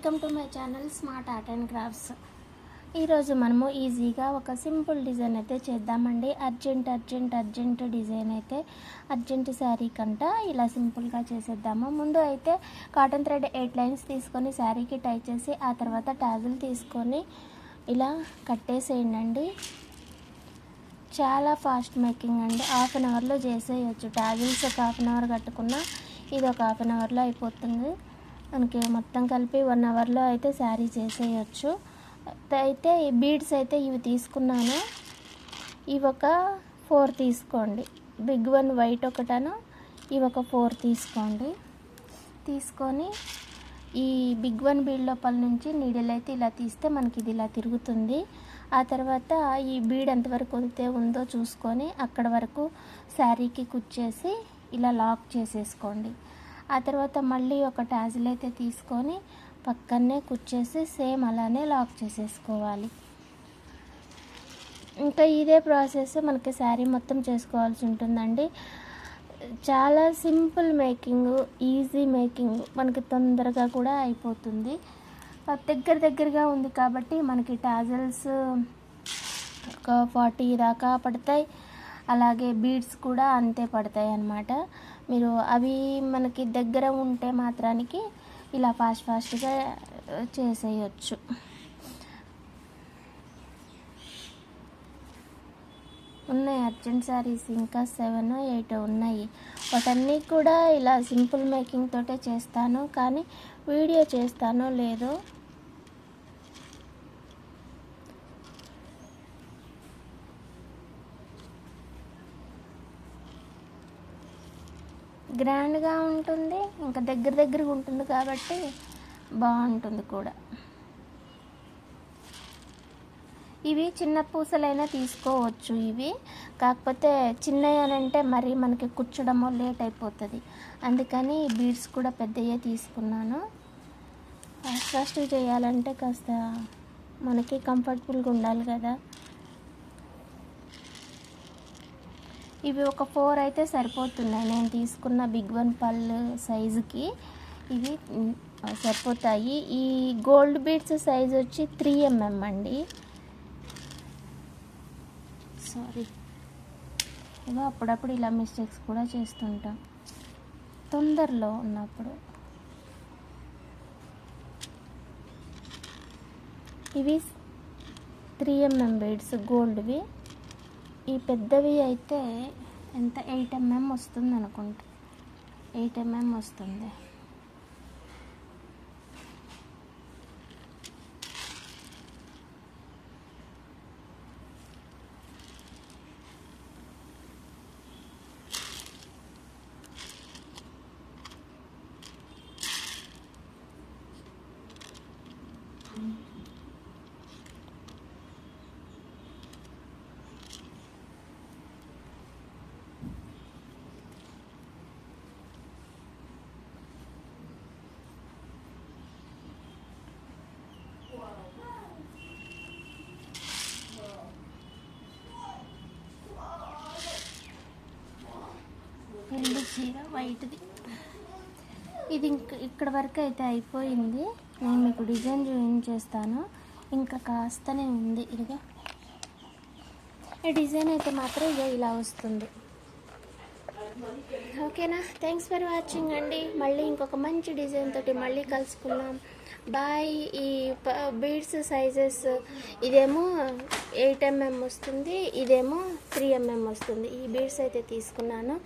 Welcome to my channel smart art and crafts. ఈరోజు మనము ఈజీగా ఒక సింపుల్ డిజైన్ అయితే చేద్దామండి. అర్జెంట్ డిజైన్ అయితే అర్జెంట్ శారీ కంట ఇలా సింపుల్గా చేసేద్దాము. ముందు అయితే కాటన్ థ్రెడ్ 8 లైన్స్ తీసుకొని శారీకి టై చేసి ఆ తర్వాత టాజిల్ తీసుకొని ఇలా కట్టేసేయండి. చాలా ఫాస్ట్ మేకింగ్ అండి. హాఫ్ అన్ అవర్లో చేసేయచ్చు. టాజిల్స్ ఒక హాఫ్ అన్ అవర్ కట్టుకున్నా ఇది ఒక హాఫ్ అన్ అవర్లో అయిపోతుంది. మనకి మొత్తం కలిపి 1 అవర్లో అయితే శారీ చేసేయచ్చు. అయితే ఈ బీడ్స్ అయితే ఇవి తీసుకున్నాను. ఇవి ఒక 4 తీసుకోండి. బిగ్ వన్ వైట్ ఒకటను ఇవి ఒక 4 తీసుకోండి. తీసుకొని ఈ బిగ్ వన్ బీడ్ లోపల నుంచి నీడిల్ అయితే ఇలా తీస్తే మనకి ఇది ఇలా తిరుగుతుంది. ఆ తర్వాత ఈ బీడ్ ఎంతవరకు అయితే ఉందో చూసుకొని అక్కడ వరకు శారీకి కుచ్చేసి ఇలా లాక్ చేసేసుకోండి. ఆ తర్వాత మళ్ళీ ఒక టాజిల్ అయితే తీసుకొని పక్కనే కుచ్చేసి సేమ్ అలానే లాక్ చేసేసుకోవాలి. ఇంకా ఇదే ప్రాసెస్ మనకి శారీ మొత్తం చేసుకోవాల్సి ఉంటుందండి. చాలా సింపుల్ మేకింగ్, ఈజీ మేకింగ్, మనకి తొందరగా కూడా అయిపోతుంది. దగ్గరగా ఉంది కాబట్టి మనకి టాజిల్స్ ఒక 40 దాకా పడతాయి. అలాగే బీడ్స్ కూడా అంతే పడతాయి అన్నమాట. మీరు అవి మనకి దగ్గర ఉంటే మాత్రానికి ఇలా ఫాస్ట్గా చేసేయచ్చు. ఉన్నాయి అర్జెంట్ శారీస్ ఇంకా 7 8 ఉన్నాయి. వాటన్నీ కూడా ఇలా సింపుల్ మేకింగ్ తోటే చేస్తాను, కానీ వీడియో చేస్తానో లేదో గ్రాండ్గా ఉంటుంది, ఇంకా దగ్గరగా ఉంటుంది కాబట్టి బాగుంటుంది కూడా. ఇవి చిన్న పూసలైనా తీసుకోవచ్చు. ఇవి కాకపోతే చిన్నయనంటే మరి మనకి కుచ్చడమో లేట్ అయిపోతుంది. అందుకని బీడ్స్ కూడా పెద్దయే తీసుకున్నాను. ఫస్ట్ చేయాలంటే కాస్త మనకి కంఫర్టబుల్గా ఉండాలి కదా. ఇవి ఒక 4 అయితే సరిపోతున్నాయి. నేను తీసుకున్న బిగ్ వన్ పళ్ళు సైజుకి ఇవి సరిపోతాయి. ఈ గోల్డ్ బీడ్స్ సైజ్ వచ్చి 3 mm అండి. సారీ, ఇవో అప్పుడప్పుడు ఇలా మిస్టేక్స్ కూడా చేస్తుంటాం తొందరలో ఉన్నప్పుడు. ఇవి 3 mm బీడ్స్ గోల్డ్వి. ఈ పెద్దవి అయితే ఎంత 8 mm వస్తుంది అనుకుంటా. 8 mm వస్తుంది. పెళ్లి చీర వైట్ది. ఇది ఇక్కడ వరకు అయితే అయిపోయింది. నేను మీకు డిజైన్ చూపించేస్తాను. ఇంకా కాస్తనే ఉంది. ఇదిగా ఈ డిజైన్ అయితే మాత్రం ఇక ఇలా వస్తుంది. ఓకేనా? థ్యాంక్స్ ఫర్ వాచింగ్ అండి. మళ్ళీ ఇంకొక మంచి డిజైన్ తోటి మళ్ళీ కలుసుకుందాం. బాయ్. ఈ బీడ్స్ సైజెస్ ఇదేమో 8 mm వస్తుంది, ఇదేమో 3 mm వస్తుంది. ఈ బీడ్స్ అయితే తీసుకున్నాను.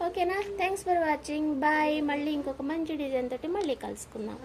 ఓకేనా? Thanks for watching. బాయ్. మళ్ళీ ఇంకొక మంచి డిజైన్ తోటి మళ్ళీ కలుసుకుందాం.